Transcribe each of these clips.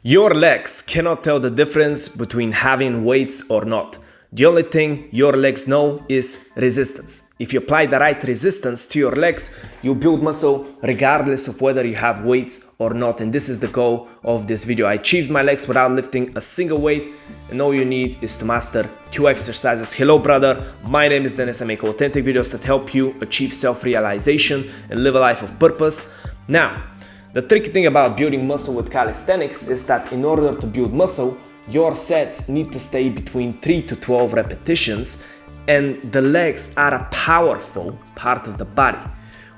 Your legs cannot tell the difference between having weights or not. The only thing your legs know is resistance. If you apply the right resistance to your legs, you build muscle regardless of whether you have weights or not. And this is the goal of this video. I achieved my legs without lifting a single weight, and all you need is to master 2 exercises. Hello brother, my name is Dennis. I make authentic videos that help you achieve self-realization and live a life of purpose. Now, the tricky thing about building muscle with calisthenics is that in order to build muscle, your sets need to stay between 3 to 12 repetitions, and the legs are a powerful part of the body,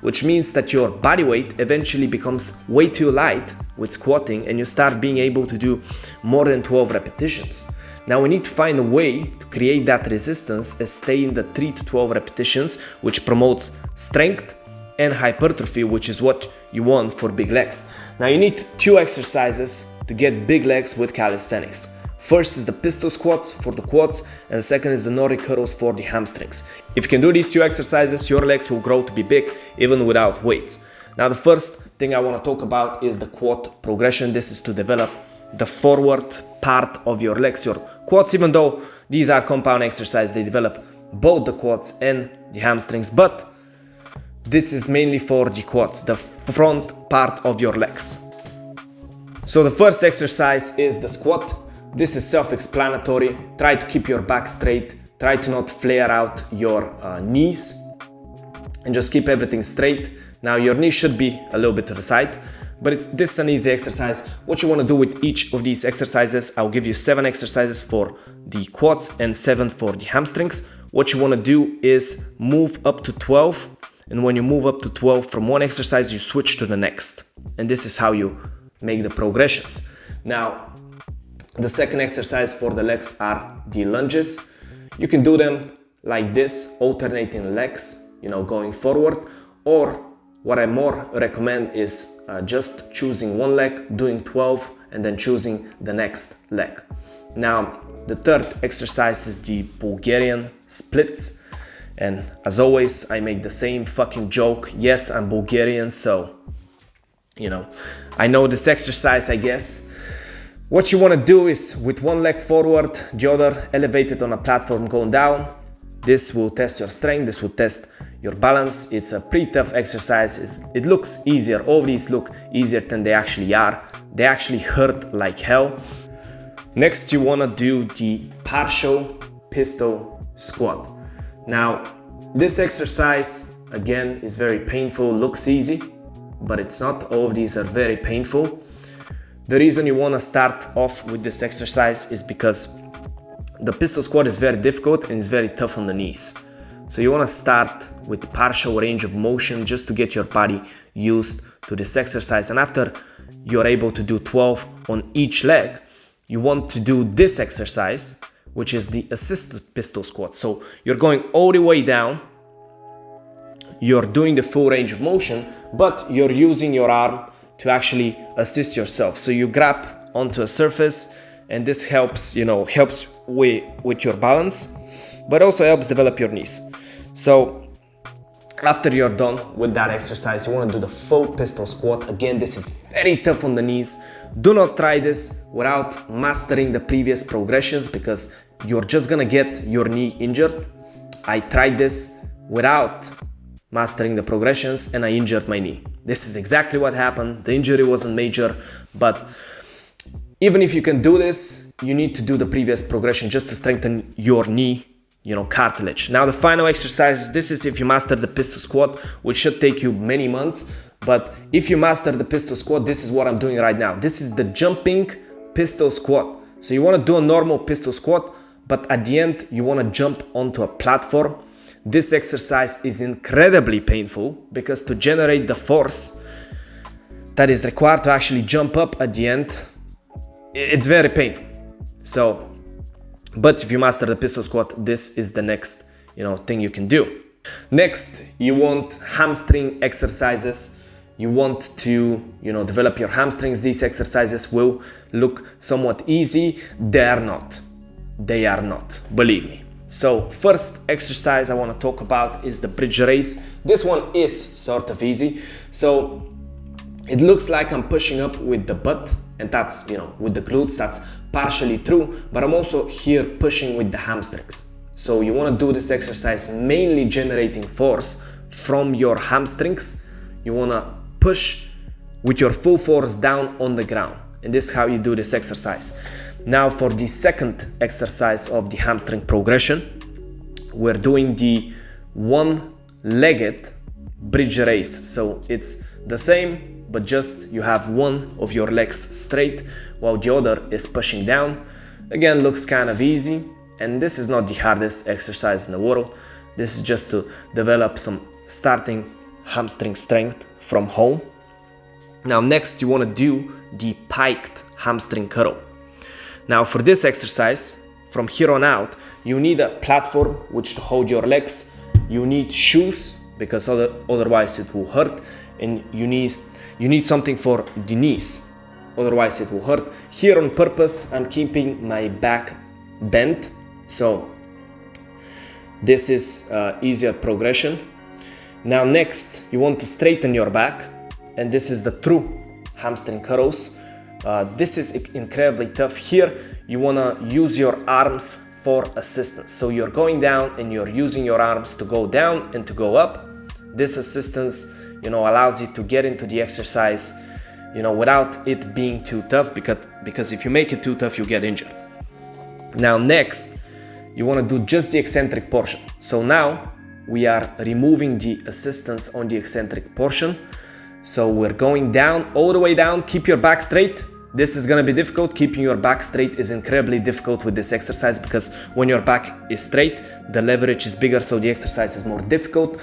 which means that your body weight eventually becomes way too light with squatting and you start being able to do more than 12 repetitions. Now we need to find a way to create that resistance and stay in the 3 to 12 repetitions, which promotes strength and hypertrophy, which is what you want for big legs. Now you need 2 exercises to get big legs with calisthenics. First is the pistol squats for the quads, and the second is the Nordic curls for the hamstrings. If you can do these 2 exercises, your legs will grow to be big even without weights. Now the first thing I want to talk about is the quad progression. This is to develop the forward part of your legs. Your quads, even though these are compound exercises, they develop both the quads and the hamstrings, but this is mainly for the quads, the front part of your legs. So the first exercise is the squat. This is self-explanatory. Try to keep your back straight. Try to not flare out your knees and just keep everything straight. Now your knees should be a little bit to the side, but this is an easy exercise. What you want to do with each of these exercises, I'll give you 7 exercises for the quads and 7 for the hamstrings. What you want to do is move up to 12. And when you move up to 12 from one exercise, you switch to the next. And this is how you make the progressions. Now, the second exercise for the legs are the lunges. You can do them like this, alternating legs, going forward. Or what I more recommend is just choosing one leg, doing 12, and then choosing the next leg. Now, the third exercise is the Bulgarian splits. And as always, I make the same fucking joke. Yes, I'm Bulgarian, so, I know this exercise, I guess. What you want to do is with one leg forward, the other elevated on a platform going down. This will test your strength, this will test your balance. It's a pretty tough exercise. It looks easier. All these look easier than they actually are. They actually hurt like hell. Next, you want to do the partial pistol squat. Now, this exercise, again, is very painful, looks easy, but it's not. All of these are very painful. The reason you want to start off with this exercise is because the pistol squat is very difficult and it's very tough on the knees. So you want to start with partial range of motion just to get your body used to this exercise. And after you're able to do 12 on each leg, you want to do this exercise, which is the assisted pistol squat. So you're going all the way down, you're doing the full range of motion, but you're using your arm to actually assist yourself. So you grab onto a surface, and this helps, helps with your balance, but also helps develop your knees. So after you're done with that exercise, you want to do the full pistol squat. Again, this is very tough on the knees. Do not try this without mastering the previous progressions, because you're just gonna get your knee injured. I tried this without mastering the progressions and I injured my knee. This is exactly what happened. The injury wasn't major, but even if you can do this, you need to do the previous progression just to strengthen your knee, cartilage. Now the final exercise, this is if you master the pistol squat, which should take you many months. But if you master the pistol squat, this is what I'm doing right now. This is the jumping pistol squat. So you want to do a normal pistol squat, but at the end, you want to jump onto a platform. This exercise is incredibly painful because to generate the force that is required to actually jump up at the end, it's very painful. So, but if you master the pistol squat, this is the next, thing you can do. Next, you want hamstring exercises. You want to, develop your hamstrings. These exercises will look somewhat easy. They are not. They are not, believe me. So first exercise I want to talk about is the bridge raise. This one is sort of easy. So it looks like I'm pushing up with the butt, and that's, with the glutes, that's partially true, but I'm also here pushing with the hamstrings. So you want to do this exercise mainly generating force from your hamstrings. You want to push with your full force down on the ground, and this is how you do this exercise. Now for the second exercise of the hamstring progression, we're doing the one-legged bridge raise. So it's the same, but just you have one of your legs straight while the other is pushing down. Again, looks kind of easy, and this is not the hardest exercise in the world. This is just to develop some starting hamstring strength from home. Now next, you want to do the piked hamstring curl. Now for this exercise, from here on out, you need a platform which to hold your legs. You need shoes, because otherwise it will hurt, and you need something for the knees, otherwise it will hurt. Here on purpose, I'm keeping my back bent, so this is easier progression. Now next, you want to straighten your back, and this is the true hamstring curls. This is incredibly tough. Here you want to use your arms for assistance, so you're going down and you're using your arms to go down and to go up. This assistance, allows you to get into the exercise, without it being too tough, because if you make it too tough, you get injured. Now next, you want to do just the eccentric portion. So now we are removing the assistance on the eccentric portion. So we're going down, all the way down. Keep your back straight. This is going to be difficult. Keeping your back straight is incredibly difficult with this exercise, because when your back is straight, the leverage is bigger, so the exercise is more difficult.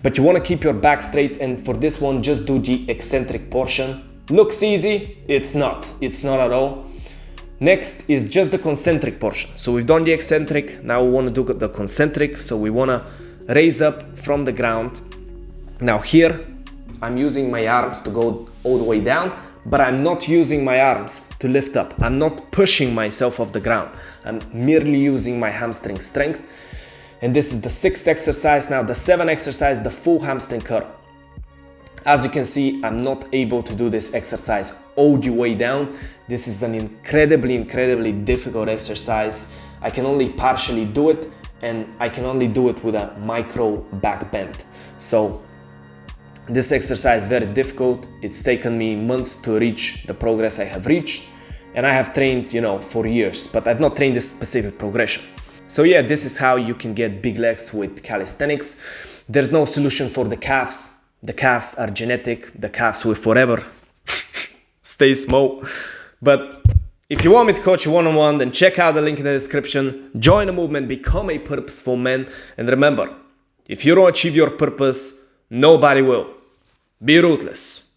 But you want to keep your back straight, and for this one, just do the eccentric portion. Looks easy, it's not at all. Next is just the concentric portion. So we've done the eccentric, now we want to do the concentric. So we want to raise up from the ground. Now here, I'm using my arms to go all the way down, but I'm not using my arms to lift up. I'm not pushing myself off the ground. I'm merely using my hamstring strength. And this is the sixth exercise. Now the seventh exercise, the full hamstring curl. As you can see, I'm not able to do this exercise all the way down. This is an incredibly difficult exercise. I can only partially do it, and I can only do it with a micro back bend. So this exercise is very difficult. It's taken me months to reach the progress I have reached, and I have trained, for years, but I've not trained this specific progression. So yeah, this is how you can get big legs with calisthenics. There's no solution for the calves. The calves are genetic. The calves will forever stay small. But if you want me to coach you one-on-one, then check out the link in the description. Join the movement, become a purposeful man. And remember, if you don't achieve your purpose, nobody will. Be ruthless.